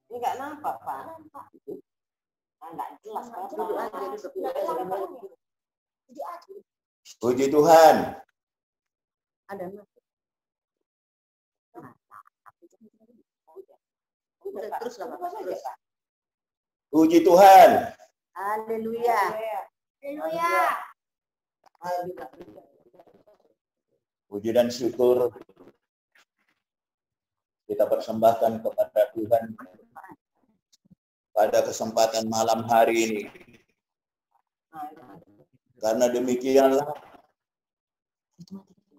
Ini nggak nampak, Pak. Nggak jelas. Puji Tuhan. Ada terus. Puji Tuhan. Haleluya. Haleluya. Puji dan syukur kita persembahkan kepada Tuhan pada kesempatan malam hari ini. Karena demikianlah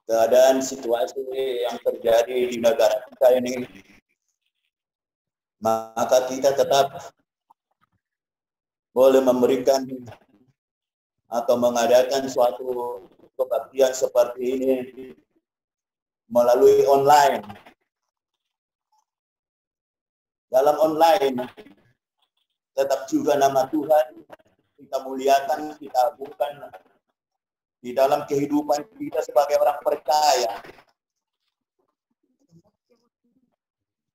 keadaan situasi yang terjadi di negara kita ini, maka kita tetap boleh memberikan atau mengadakan suatu kebaktian seperti ini melalui online. Dalam online tetap juga nama Tuhan kita muliakan, kita agungkan di dalam kehidupan kita sebagai orang percaya.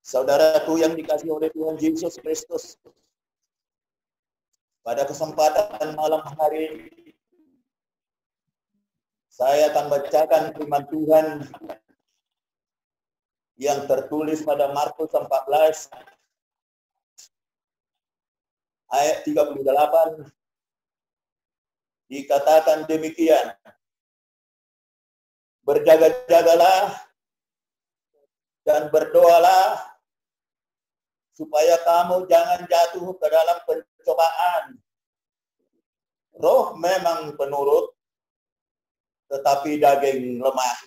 Saudaraku yang dikasihi oleh Tuhan Yesus Kristus, pada kesempatan malam hari ini saya akan bacakan firman Tuhan yang tertulis pada Markus 14 ayat 38. Dikatakan demikian, berjaga-jagalah dan berdoalah supaya kamu jangan jatuh ke dalam pencobaan. Roh memang penurut, tetapi daging lemah.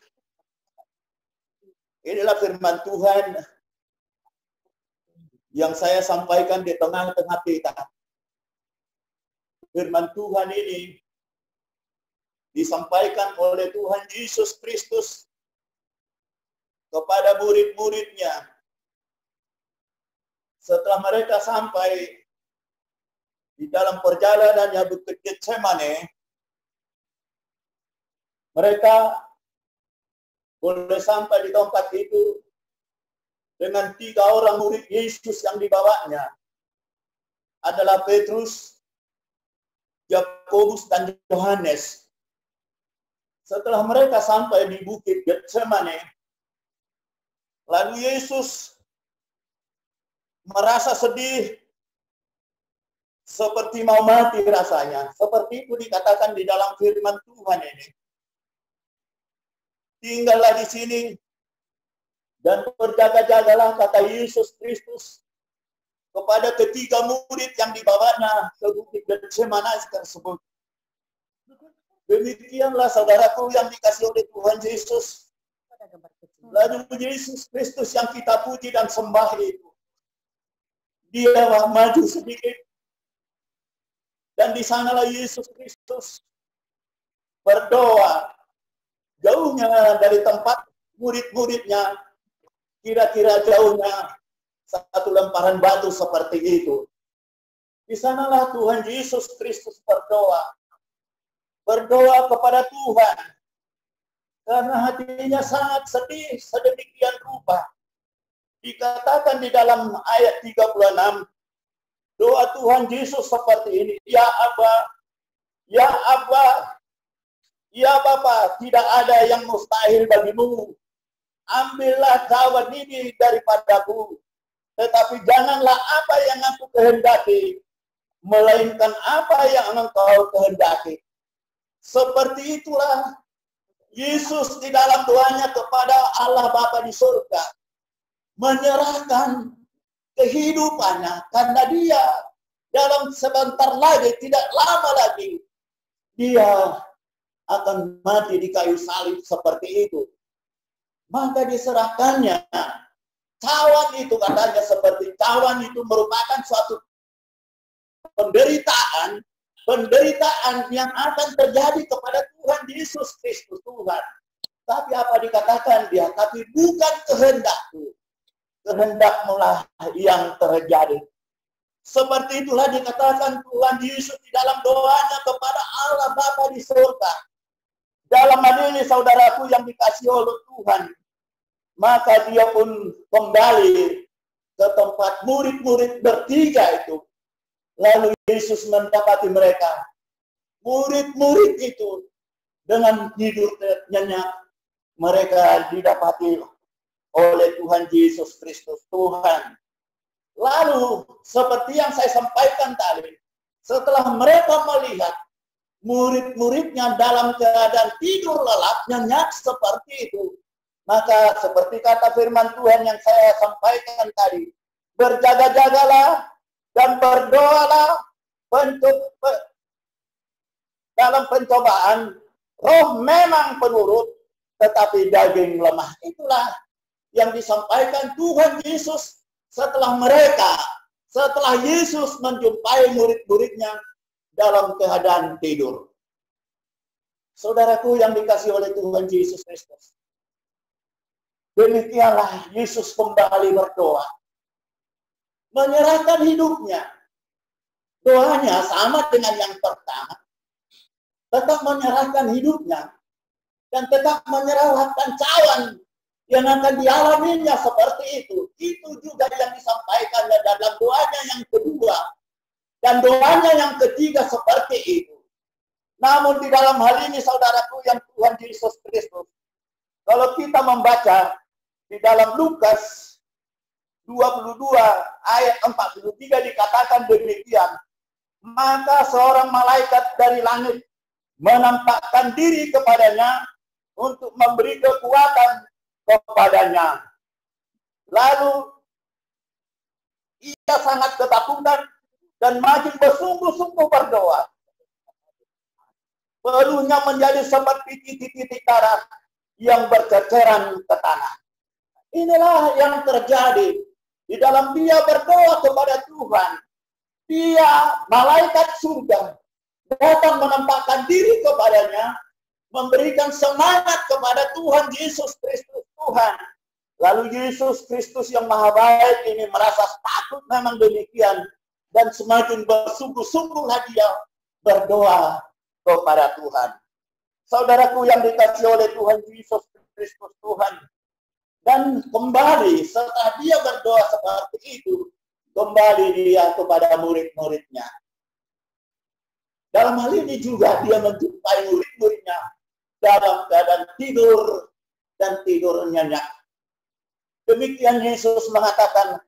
Inilah firman Tuhan yang saya sampaikan di tengah-tengah kita. Firman Tuhan ini disampaikan oleh Tuhan Yesus Kristus kepada murid-muridnya setelah mereka sampai di dalam perjalanannya Bukit Getsemane. Mereka boleh sampai di tempat itu dengan 3 orang murid Yesus yang dibawanya, adalah Petrus, Yakobus, dan Yohanes. Setelah mereka sampai di Bukit Getsemane, lalu Yesus merasa sedih, seperti mau mati rasanya. Seperti itu dikatakan di dalam firman Tuhan ini. Tinggallah di sini dan berjaga-jagalah, kata Yesus Kristus kepada ketiga murid yang dibawanya ke Bukit Getsemane tersebut. Demikianlah saudaraku yang dikasihi oleh Tuhan Yesus. Lalu Yesus Kristus yang kita puji dan sembah itu, dia maju sedikit, dan di sanalah Yesus Kristus berdoa. Jauhnya dari tempat murid-muridnya, kira-kira jauhnya 1 lemparan batu seperti itu. Di sanalah Tuhan Yesus Kristus berdoa kepada Tuhan, karena hatinya sangat sedih sedemikian rupa. Dikatakan di dalam ayat 36, doa Tuhan Yesus seperti ini, ya Aba, ya Aba, ya Bapa, tidak ada yang mustahil bagimu. Ambillah cawan ini daripadaku, tetapi janganlah apa yang aku kehendaki, melainkan apa yang engkau kehendaki. Seperti itulah Yesus di dalam doanya kepada Allah Bapa di surga, menyerahkan kehidupannya, karena dia dalam sebentar lagi, tidak lama lagi, dia akan mati di kayu salib seperti itu. Maka diserahkannya cawan itu, katanya seperti cawan itu merupakan suatu penderitaan yang akan terjadi kepada Tuhan Yesus Kristus Tuhan. Tapi apa dikatakan dia? Tapi bukan kehendakku, kehendakmulah yang terjadi. Seperti itulah dikatakan Tuhan Yesus di dalam doanya kepada Allah Bapa di surga. Dalam hal ini saudaraku yang dikasihi oleh Tuhan, Maka dia pun kembali ke tempat murid-murid bertiga itu. Lalu Yesus mendapati mereka. Murid-murid itu dengan tidur nyenyak. Mereka didapati oleh Tuhan Yesus Kristus, Tuhan. Lalu seperti yang saya sampaikan tadi, setelah mereka melihat murid-muridnya dalam keadaan tidur lelap, nyenyak seperti itu, maka seperti kata firman Tuhan yang saya sampaikan tadi, berjaga-jagalah dan berdoalah dalam pencobaan. Roh memang penurut, tetapi daging lemah. Itulah yang disampaikan Tuhan Yesus setelah Yesus menjumpai murid-muridnya dalam keadaan tidur. Saudaraku yang dikasihi oleh Tuhan Yesus Kristus, demikianlah Yesus kembali berdoa, menyerahkan hidupnya. Doanya sama dengan yang pertama, tetap menyerahkan hidupnya dan tetap menyerahkan cawan yang akan dialaminya seperti itu. Itu juga yang disampaikan dalam doanya yang kedua dan doanya yang ketiga seperti itu. Namun di dalam hal ini saudaraku yang Tuhan Yesus Kristus, kalau kita membaca di dalam Lukas 22 ayat 43 dikatakan demikian, maka seorang malaikat dari langit menampakkan diri kepadanya untuk memberi kekuatan kepadanya. Lalu ia sangat ketakutan dan makin bersungguh-sungguh berdoa. Peluhnya menjadi seperti titik-titik darah yang berceceran ke tanah. Inilah yang terjadi di dalam dia berdoa kepada Tuhan. Dia, malaikat surga, datang menampakkan diri kepadanya, memberikan semangat kepada Tuhan Yesus Kristus, Tuhan. Lalu Yesus Kristus yang maha baik ini merasa takut memang demikian. Dan semakin bersungguh-sungguhlah dia berdoa kepada Tuhan. Saudaraku yang dikasihi oleh Tuhan Yesus Kristus, Tuhan. Dan kembali setelah dia berdoa seperti itu, kembali dia kepada murid-muridnya. Dalam hal ini juga dia menjumpai murid-muridnya dalam keadaan tidur dan tidur nyenyak. Demikian Yesus mengatakan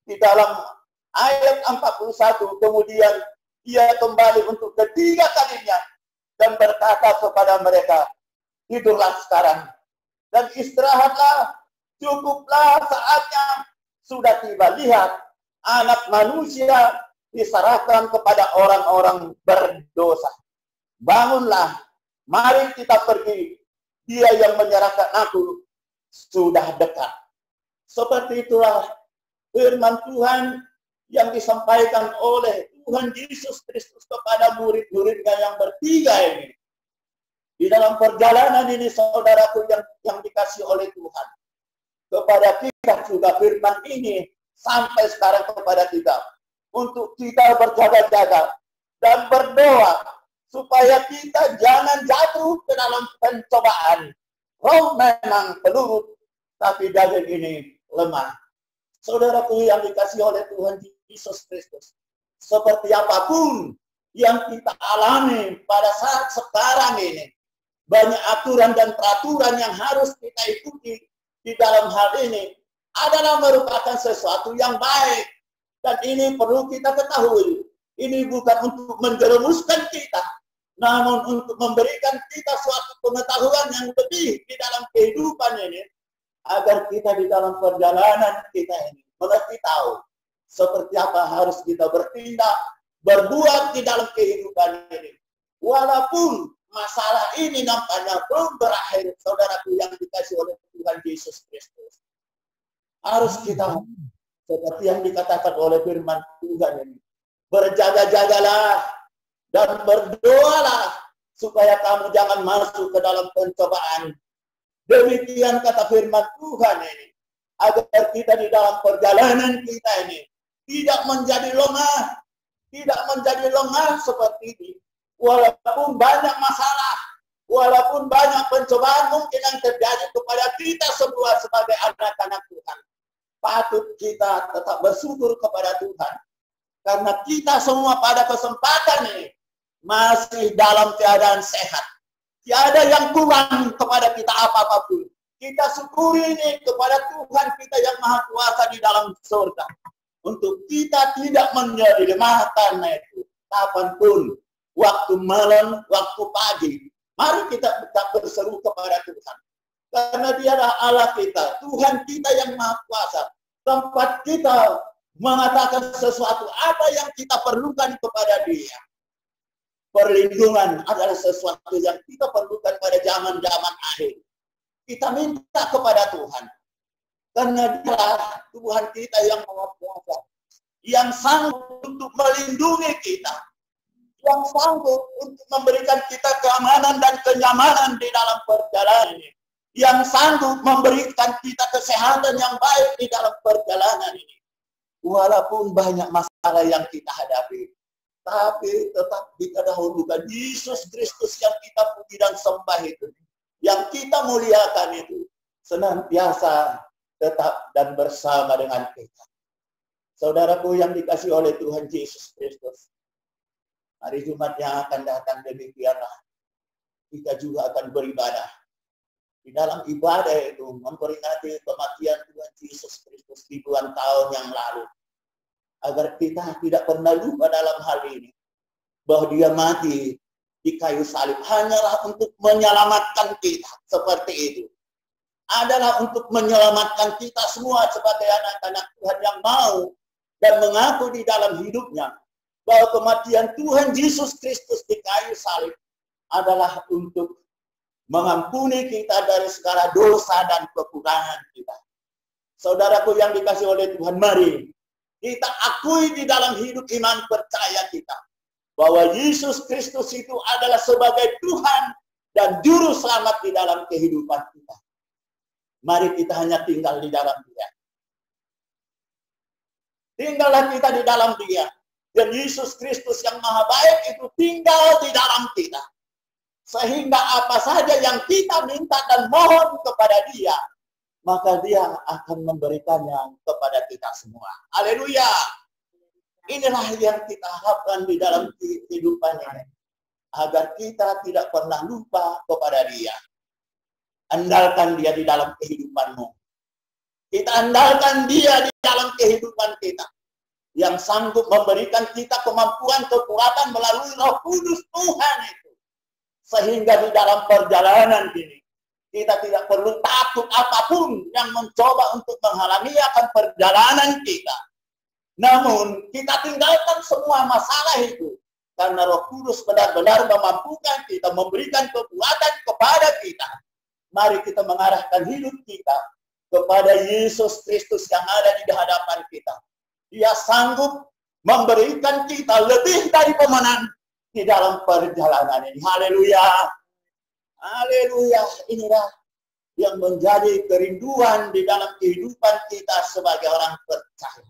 di dalam ayat 41, kemudian dia kembali untuk ketiga kalinya dan berkata kepada mereka, tidurlah sekarang dan istirahatlah, cukuplah saatnya sudah tiba. Lihat, anak manusia diserahkan kepada orang-orang berdosa. Bangunlah, mari kita pergi. Dia yang menyerahkan aku sudah dekat. Seperti itulah firman Tuhan yang disampaikan oleh Tuhan Yesus Kristus kepada murid-muridnya yang bertiga ini. Di dalam perjalanan ini saudaraku yang dikasih oleh Tuhan. Kepada kita juga firman ini sampai sekarang kepada kita. Untuk kita berjaga-jaga dan berdoa supaya kita jangan jatuh ke dalam pencobaan. Roh memang penurut, tapi daging ini lemah. Saudaraku yang dikasih oleh Tuhan Yesus Kristus, seperti apapun yang kita alami pada saat sekarang ini, banyak aturan dan peraturan yang harus kita ikuti di dalam hal ini adalah merupakan sesuatu yang baik. Dan ini perlu kita ketahui. Ini bukan untuk menjerumuskan kita, namun untuk memberikan kita suatu pengetahuan yang lebih di dalam kehidupan ini, agar kita di dalam perjalanan kita ini mengerti tahu seperti apa harus kita bertindak, berbuat di dalam kehidupan ini. Walaupun masalah ini nampaknya belum berakhir, saudaraku yang dikasih oleh Tuhan Yesus Kristus. Harus kita seperti yang dikatakan oleh firman Tuhan ini. Berjaga-jagalah dan berdoalah supaya kamu jangan masuk ke dalam pencobaan. Demikian kata firman Tuhan ini. Agar kita di dalam perjalanan kita ini tidak menjadi lengah. Tidak menjadi lengah seperti ini. Walaupun banyak masalah. Walaupun banyak pencobaan mungkin yang terjadi kepada kita semua patut kita tetap bersyukur kepada Tuhan. Karena kita semua pada kesempatan ini masih dalam keadaan sehat. Tiada yang kurang kepada kita apa-apapun. Kita syukuri ini kepada Tuhan kita yang Maha Kuasa di dalam surga. Untuk kita tidak menjadi lemah karena itu. Kapanpun, waktu malam, waktu pagi, mari kita tetap berseru kepada Tuhan. Karena Dialah Allah kita, Tuhan kita yang Maha Kuasa. Tempat kita mengatakan sesuatu apa yang kita perlukan kepada Dia. Perlindungan adalah sesuatu yang kita perlukan pada zaman-zaman akhir. Kita minta kepada Tuhan. Karena Dialah Tuhan kita yang Maha Kuasa. Yang sanggup untuk melindungi kita. Yang sanggup untuk memberikan kita keamanan dan kenyamanan di dalam perjalanan ini. Yang sanggup memberikan kita kesehatan yang baik di dalam perjalanan ini. Walaupun banyak masalah yang kita hadapi, tapi tetap kita dahulukan Yesus Kristus yang kita puji dan sembah itu, yang kita muliakan itu, senantiasa tetap dan bersama dengan kita. Saudaraku yang dikasihi oleh Tuhan Yesus Kristus, hari Jumat yang akan datang demikianlah kita juga akan beribadah. Di dalam ibadah itu memperingati kematian Tuhan Yesus Kristus ribuan tahun yang lalu. Agar kita tidak pernah lupa dalam hal ini. Bahwa Dia mati di kayu salib hanyalah untuk menyelamatkan kita. Seperti itu. Adalah untuk menyelamatkan kita semua sebagai anak-anak Tuhan yang mau dan mengaku di dalam hidupnya. Bahwa kematian Tuhan Yesus Kristus di kayu salib adalah untuk mengampuni kita dari segala dosa dan kekurangan kita. Saudaraku yang dikasihi oleh Tuhan, mari kita akui di dalam hidup iman percaya kita bahwa Yesus Kristus itu adalah sebagai Tuhan dan juru selamat di dalam kehidupan kita. Mari kita hanya tinggal di dalam Dia. Tinggallah kita di dalam Dia. Dan Yesus Kristus yang Maha Baik itu tinggal di dalam kita. Sehingga apa saja yang kita minta dan mohon kepada Dia, maka Dia akan memberikannya kepada kita semua. Haleluya. Inilah yang kita harapkan di dalam kehidupan ini. Agar kita tidak pernah lupa kepada Dia. Andalkan Dia di dalam kehidupanmu. Kita andalkan Dia di dalam kehidupan kita. Yang sanggup memberikan kita kemampuan, kekuatan melalui Roh Kudus Tuhan itu. Sehingga di dalam perjalanan ini, kita tidak perlu takut apapun yang mencoba untuk menghalangi akan perjalanan kita. Namun, kita tinggalkan semua masalah itu. Karena Roh Kudus benar-benar memampukan kita, memberikan kekuatan kepada kita. Mari kita mengarahkan hidup kita kepada Yesus Kristus yang ada di hadapan kita. Dia sanggup memberikan kita lebih dari pemenang di dalam perjalanan ini. Haleluya. Haleluya. Inilah yang menjadi kerinduan di dalam kehidupan kita sebagai orang percaya.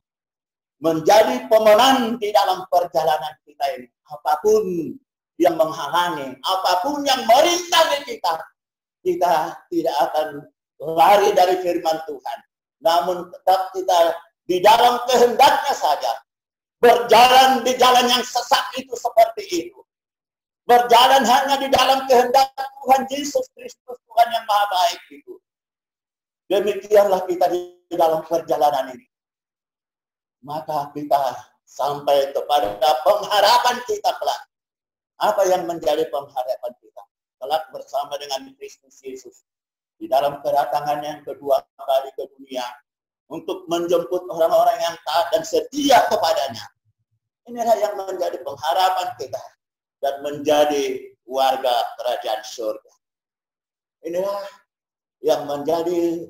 Menjadi pemenang di dalam perjalanan kita ini. Apapun yang menghalangi, apapun yang merintangi kita, kita tidak akan lari dari firman Tuhan. Namun tetap kita di dalam kehendaknya saja. Berjalan di jalan yang sesat itu seperti itu. Berjalan hanya di dalam kehendak Tuhan Yesus Kristus, Tuhan yang Maha Baik itu. Demikianlah kita di dalam perjalanan ini. Maka kita sampai kepada pengharapan kita kelak. Apa yang menjadi pengharapan kita? Kelak bersama dengan Kristus Yesus. Di dalam kedatangan yang kedua kali ke dunia. Untuk menjemput orang-orang yang taat dan setia kepadanya. Inilah yang menjadi pengharapan kita. Dan menjadi warga kerajaan surga. Inilah yang menjadi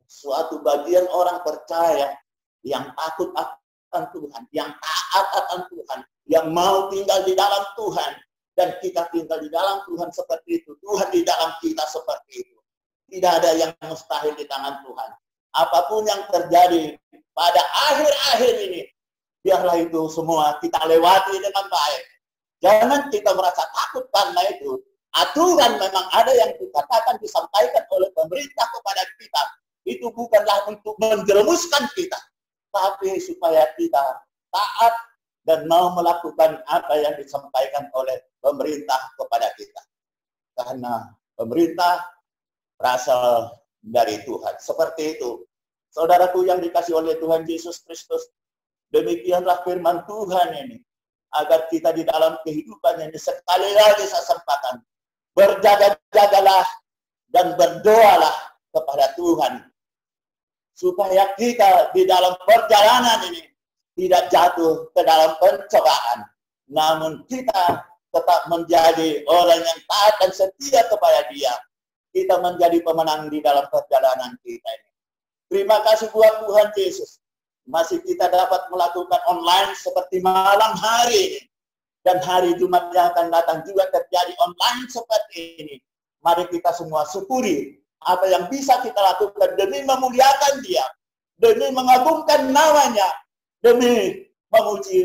suatu bagian orang percaya. Yang takut akan Tuhan. Yang taat akan Tuhan. Yang mau tinggal di dalam Tuhan. Dan kita tinggal di dalam Tuhan seperti itu. Tuhan di dalam kita seperti itu. Tidak ada yang mustahil di tangan Tuhan. Apapun yang terjadi pada akhir-akhir ini, biarlah itu semua kita lewati dengan baik. Jangan kita merasa takut karena itu. Aturan memang ada yang dikatakan, disampaikan oleh pemerintah kepada kita. itu bukanlah untuk menjerumuskan kita, tapi supaya kita taat dan mau melakukan apa yang disampaikan oleh pemerintah kepada kita. Karena pemerintah berasal dari Tuhan. Seperti itu. Saudaraku yang dikasih oleh Tuhan Yesus Kristus, demikianlah firman Tuhan ini. Agar kita di dalam kehidupan ini sekali lagi saya sampaikan, berjaga-jagalah dan berdoalah kepada Tuhan. Supaya kita di dalam perjalanan ini tidak jatuh ke dalam pencobaan. Namun kita tetap menjadi orang yang taat dan setia kepada Dia. Kita menjadi pemenang di dalam perjalanan kita ini. Terima kasih buat Tuhan Yesus. Masih kita dapat melakukan online seperti malam hari ini. Dan hari Jumat yang akan datang juga terjadi online seperti ini. Mari kita semua syukuri apa yang bisa kita lakukan demi memuliakan Dia, demi mengagungkan namanya, demi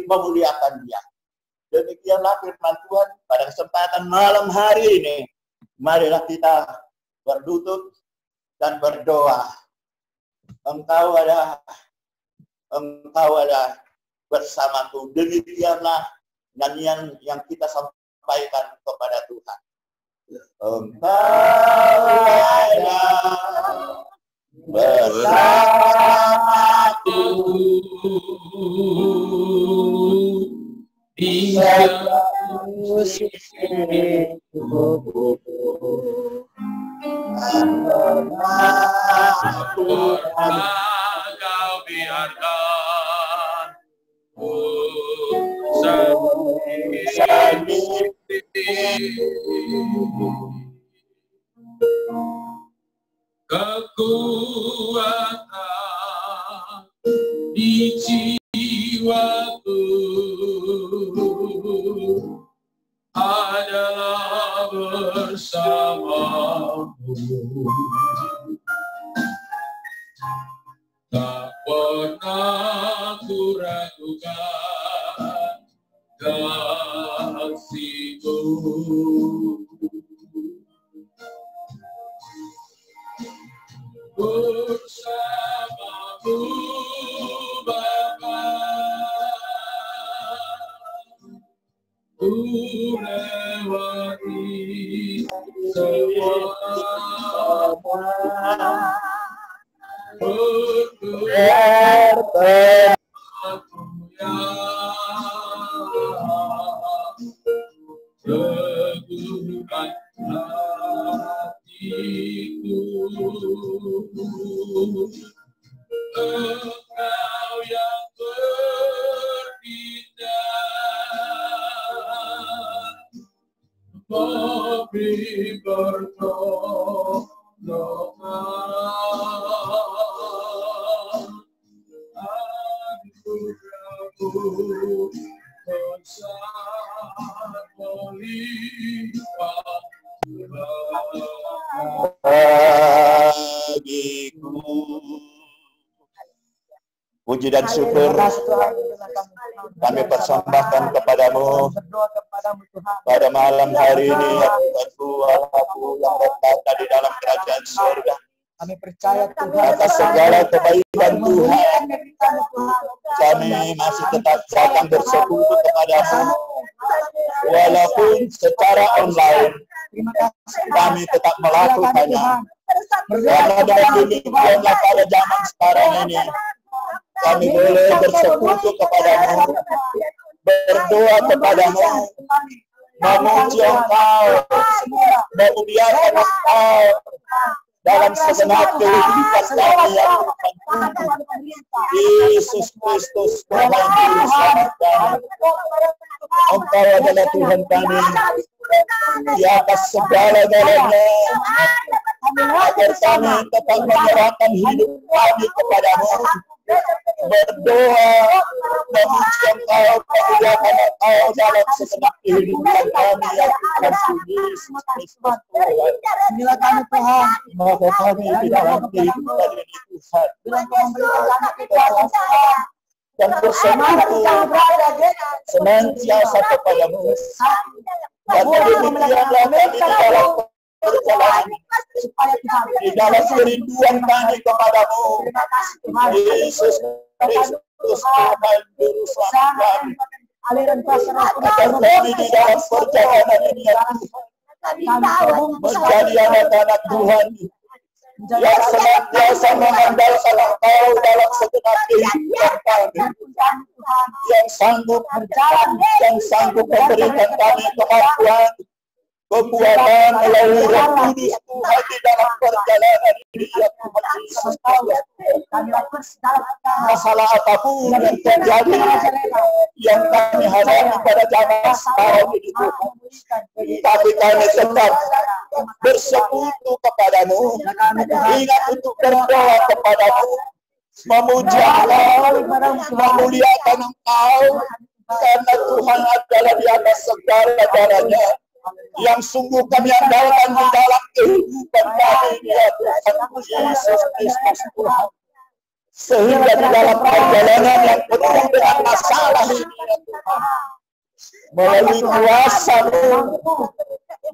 memuliakan Dia. Demikianlah firman Tuhan pada kesempatan malam hari ini. Marilah kita berlutut dan berdoa. Engkau ada bersamaku. Demikianlah nyanyian yang kita sampaikan kepada Tuhan. Engkau ada bersamaku di dalam hidupku. Kau biarkan kekuatan di jiwaku adalah bersamamu. Tak pernah ku ragukan kasih-Mu. Bersamamu Bapa, ku lewati semua. Teguhkan hatiku, Engkau yang bertindak, memberi pertolongan. Anugerah-Mu sangat melimpah bagiku. Puji dan syukur kami persembahkan kepadamu pada malam hari ini, ya Tuhanku, Allahku yang bertata di dalam kerajaan surga. Kami percaya Tuhan atas segala kebaikan Tuhan. Kami masih tetap akan bersekutu kepadamu. Walaupun secara online, kami tetap melakukannya. Karena dalam demikianlah pada zaman sekarang ini, kami boleh bersekutu kepadamu, berdoa kepadamu, memuji Engkau, memuliakan Engkau dalam segenap kehidupan kami yang Yesus Kristus Tuhan Juru Selamat kami. Engkau adalah Tuhan kami di atas segala-galanya, agar kami tetap menyerahkan hidup kami kepadamu, berdoa, memuji Engkau, memuliakan Engkau dalam segenap kehidupan kami yang Tuhan Yesus Kristus Tuhan. Inilah kami Tuhan, Maka kami di dalam kehidupan ini Tuhan, dan bersekutu senantiasa kepadamu. Dan demikianlah kami di dalam perjalanan supaya Tuhan di dalam kerinduan kami kepadamu. terima kasih Tuhan Yesus Kristus Tuhan Juru Selamat kami. aliran kuasa roh Agar kami di dalam perjalanan ini ya Tuhan, menjadi anak-anak Tuhan yang senantiasa mengandalkan Engkau dalam segenap kehidupan kami, yang sanggup berjalan, yang sanggup memberikan kami kemampuan, kekuatan melalui Roh Kudus Tuhan di dalam perjalanan ini ya Tuhan Yesus. Masalah apapun yang terjadi yang kami hadapi pada zaman sekarang ini Tuhan, tapi kami tetap bersekutu kepadamu, ingat untuk berdoa kepadamu, memuji Engkau, memuliakan Engkau, karena Tuhan adalah di atas segala-galanya, yang sungguh kami andalkan di dalam kehidupan kami ya Tuhan Yesus Kristus Tuhan. Sehingga di dalam perjalanan yang penuh dengan masalah ini ya Tuhan,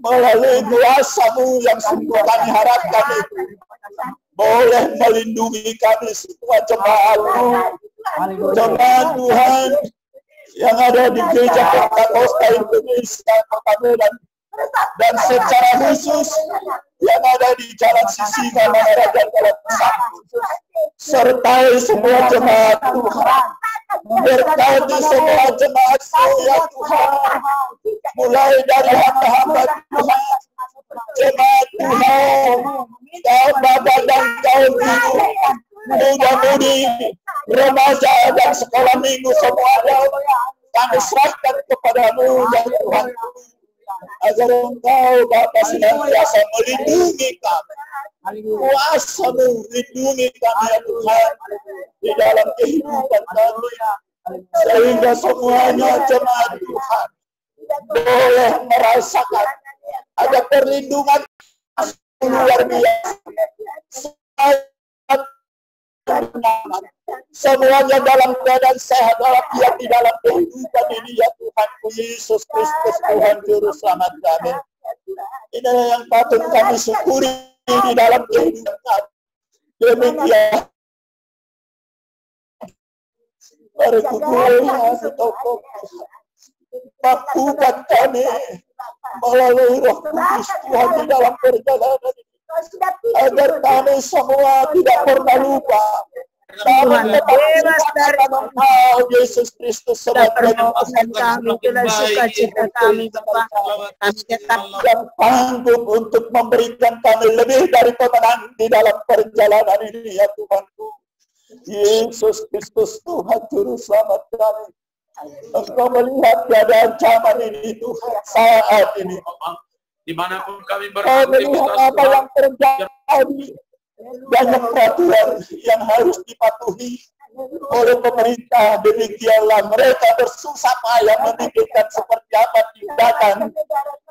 melalui kuasa-Mu yang sungguh kami harapkan itu boleh melindungi kami semua jemaat-Mu, jemaat Tuhan yang ada di Gereja Pentakosta Indonesia Kota Medan, dan secara khusus yang ada di Jalan Sisi Kamara dan Jalan Satu, sertai semua jemaat Tuhan, berkati semua jemaat-Mu ya Tuhan, mulai dari hamba-hamba Tuhan, jemaat Tuhan, kaum bapak dan kaum ibu, muda-mudi, remaja dan sekolah minggu semuanya, kami serahkan kepadamu ya Tuhan, agar Engkau Bapa senantiasa melindungi kami, kuasa-Mu lindungi kami ya Tuhan di dalam kehidupan kami, sehingga semuanya jemaat Tuhan boleh merasakan ada perlindungan luar biasa. Semuanya dalam keadaan sehat walafiat di dalam kehidupan ini ya Tuhan Yesus Kristus Tuhan Juru Selamat kami. Inilah yang patut kami syukuri di dalam kehidupan kami. Demikian berkumpulnya untuk lakukan kami melalui Roh Kudus Tuhan di dalam perjalanan ini, agar kami semua tidak pernah lupa Tuhan bebas dari Engkau Yesus Kristus sebagai kami, bila sukacita kami Bapa, kami tetap yang sanggup untuk memberikan kami lebih dari pemenang di dalam perjalanan ini ya Tuhanku. Yesus Kristus Tuhan Juru Selamat kami. Engkau melihat keadaan zaman ini Tuhan saat ini. Dimanapun kami Engkau melihat apa yang terjadi. Banyak peraturan yang harus dipatuhi oleh pemerintah. Demikianlah mereka bersusah payah memikirkan seperti apa tindakan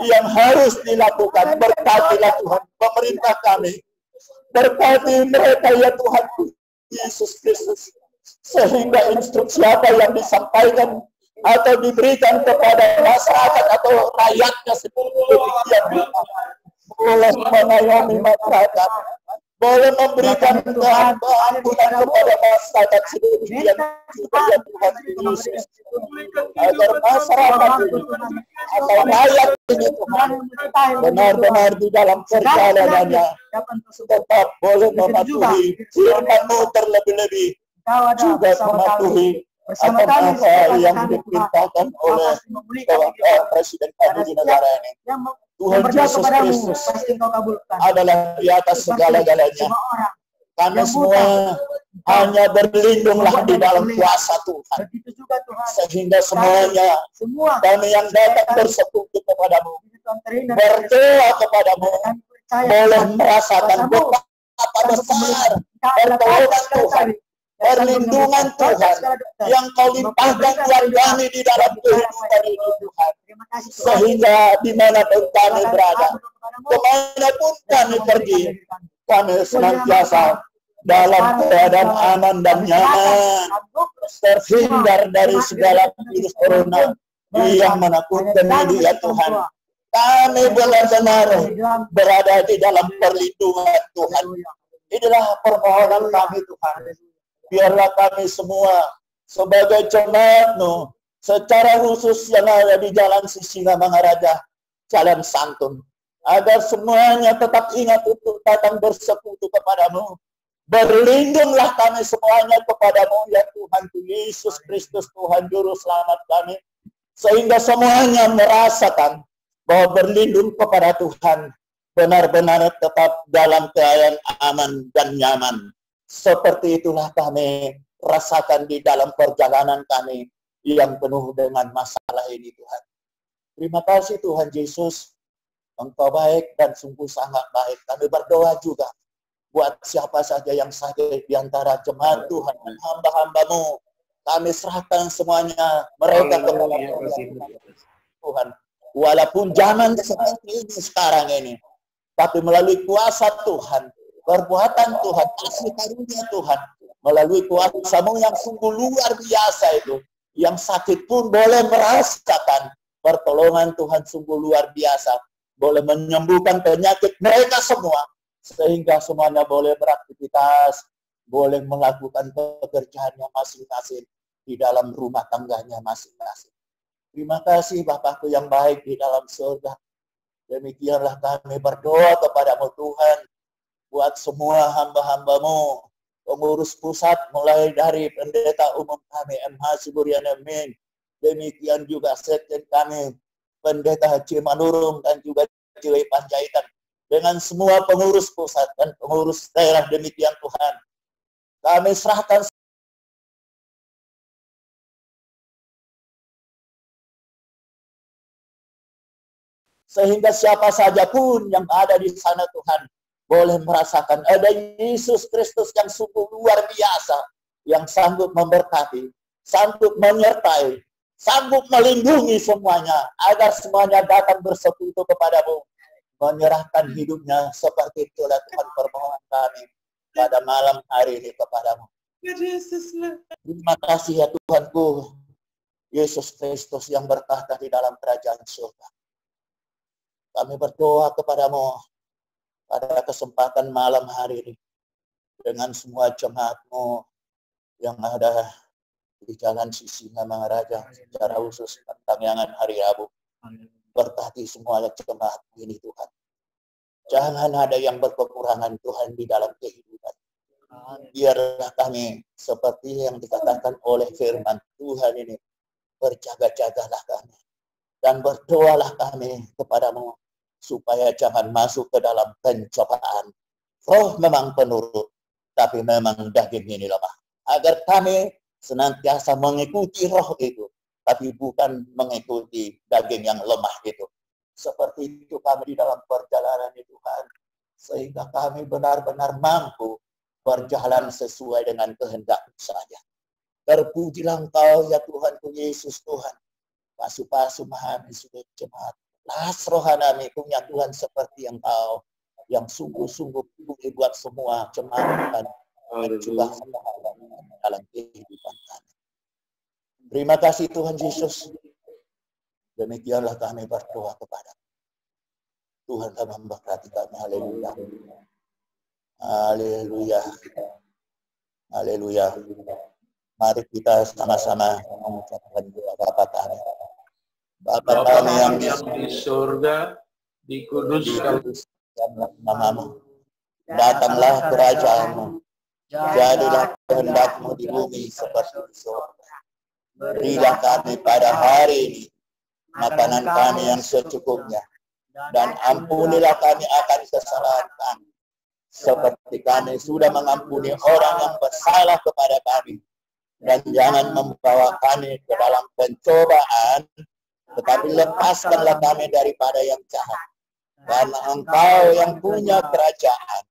yang harus dilakukan. Berkatilah Tuhan pemerintah kami. Berkati mereka ya Tuhan Yesus Kristus. Sehingga instruksi apa yang disampaikan atau diberikan kepada masyarakat atau rakyatnya sedemikian boleh mengayomi masyarakat, boleh memberikan keampunan kepada masyarakat sedemikian juga ya Tuhan Yesus, agar masyarakat ini atau rakyat ini Tuhan benar-benar di dalam perjalanannya tetap boleh mematuhi firman-Mu terlebih-lebih, juga mematuhi apa yang diperintahkan oleh Presiden kami di negara ini. Tuhan Yesus Kristus adalah di atas segala-galanya. Kami semua hanya berlindunglah di dalam kuasa Tuhan, sehingga semuanya kami yang datang bersekutu kepadamu, berdoa kepadamu, boleh merasakan betapa besar pertolongan Tuhan, perlindungan Tuhan yang Kau limpahkan buat kami di dalam kehidupan ini Tuhan, sehingga dimanapun kami berada, kemanapun kami pergi, kami senantiasa dalam keadaan aman dan nyaman, terhindar dari segala virus corona yang menakutkan ini ya Tuhan. Kami benar-benar berada di dalam perlindungan Tuhan. Inilah permohonan kami Tuhan. Biarlah kami semua sebagai jemaat-Mu, secara khusus yang ada di Jalan Sisingamangaraja, Jalan Santun, agar semuanya tetap ingat untuk datang bersekutu kepadamu. Berlindunglah kami semuanya kepadamu, ya Tuhan Yesus Kristus, Tuhan Juru Selamat kami, sehingga semuanya merasakan bahwa berlindung kepada Tuhan benar-benar tetap dalam keadaan aman dan nyaman. Seperti itulah kami rasakan di dalam perjalanan kami yang penuh dengan masalah ini, Tuhan. Terima kasih Tuhan Yesus, Engkau baik dan sungguh sangat baik. Kami berdoa juga buat siapa saja yang sakit di antara jemaat Tuhan dan hamba-hamba-Mu. Kami serahkan semuanya mereka kepada Tuhan. Walaupun zaman seperti ini sekarang ini, tapi melalui kuasa Tuhan, perbuatan Tuhan, kasih karunia Tuhan, melalui kuasa-Mu yang sungguh luar biasa itu, yang sakit pun boleh merasakan pertolongan Tuhan sungguh luar biasa, boleh menyembuhkan penyakit mereka semua, sehingga semuanya boleh beraktivitas, boleh melakukan pekerjaannya masing-masing di dalam rumah tangganya masing-masing. Terima kasih Bapakku yang baik di dalam surga. Demikianlah kami berdoa kepadamu Tuhan, buat semua hamba-hamba-Mu, pengurus pusat mulai dari pendeta umum kami MH Siburian Amin, demikian juga sekjen kami pendeta Haji Manurung dan juga Ciwi Panjaitan, dengan semua pengurus pusat dan pengurus daerah, demikian Tuhan. Kami serahkan sehingga siapa saja pun yang ada di sana Tuhan boleh merasakan ada Yesus Kristus yang sungguh luar biasa, yang sanggup memberkati, sanggup menyertai, sanggup melindungi semuanya, agar semuanya datang bersekutu kepadamu, menyerahkan hidupnya. Seperti itulah Tuhan permohonan kami pada malam hari ini kepadamu. Terima kasih ya Tuhanku, Yesus Kristus yang bertahta di dalam kerajaan surga. Kami berdoa kepadamu pada kesempatan malam hari ini, dengan semua jemaat-Mu yang ada di Jalan Sisingamangaraja, secara khusus Tangyangan hari Rabu. Berkati semua jemaat ini Tuhan. Jangan ada yang berkekurangan Tuhan di dalam kehidupan. Biarlah kami seperti yang dikatakan oleh firman Tuhan ini, berjaga-jagalah kami dan berdoalah kami kepadamu supaya jangan masuk ke dalam pencobaan. Roh memang penurut, tapi memang daging ini lemah. Agar kami senantiasa mengikuti roh itu, tapi bukan mengikuti daging yang lemah itu. Seperti itu kami di dalam perjalanan itu Tuhan, sehingga kami benar-benar mampu berjalan sesuai dengan kehendak-Mu saja. Terpujilah Engkau ya Tuhanku Yesus Tuhan. Pasu-pasu mahami sudah jemaat. Las rohanami punya Tuhan seperti Engkau, yang sungguh-sungguh peduli buat semua jemaat dan juga dalam kehidupan kami. Terima kasih Tuhan Yesus. Demikianlah kami berdoa kepada Tuhan, kami memberkati kami. Haleluya. Haleluya. Haleluya. Mari kita sama-sama mengucapkan doa Bapa kami. Bapa kami yang di surga, dikuduskan namamu. Datanglah kerajaan-Mu. Jadilah kehendak-Mu di bumi seperti di surga. Berilah kami pada hari ini makanan kami yang secukupnya, dan ampunilah kami akan kesalahan kami, seperti kami sudah mengampuni orang yang bersalah kepada kami. Dan jangan membawa kami ke dalam pencobaan, tetapi lepaskanlah kami daripada yang jahat. Karena Engkau yang punya kerajaan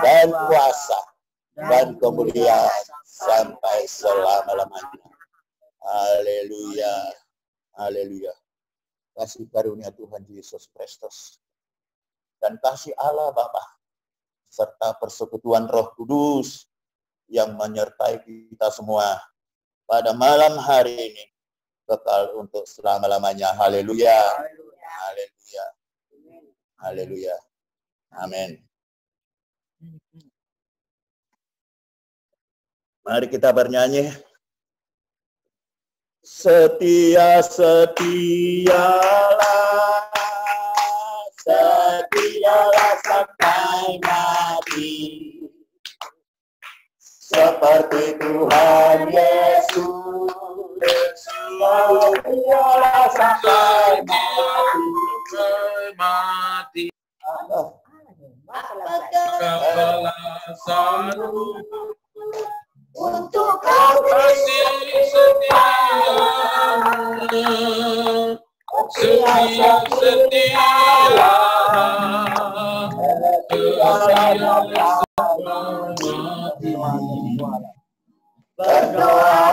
dan kuasa dan kemuliaan sampai selama-lamanya. Haleluya. Haleluya. Kasih karunia Tuhan Yesus Kristus dan kasih Allah Bapa serta persekutuan Roh Kudus yang menyertai kita semua pada malam hari ini kekal untuk selama-lamanya. Haleluya. Haleluya. Haleluya. Amin. Mari kita bernyanyi. Setia, setialah, setialah sampai mati. Seperti Tuhan Yesus, setialah sampai mati. Apakah Satu untuk kasih setia, setia, berdoa,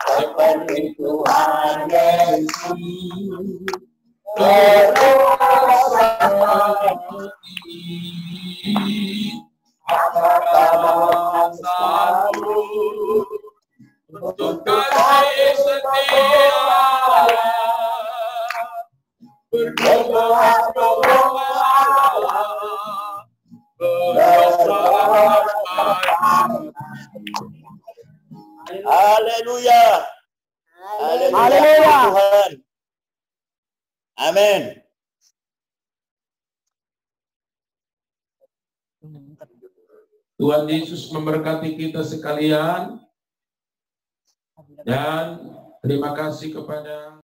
seperti Tuhan Yesus. Untuk kasih setia, berdoa, Haleluya. Haleluya Tuhan. Amin. Tuhan Yesus memberkati kita sekalian, dan terima kasih kepada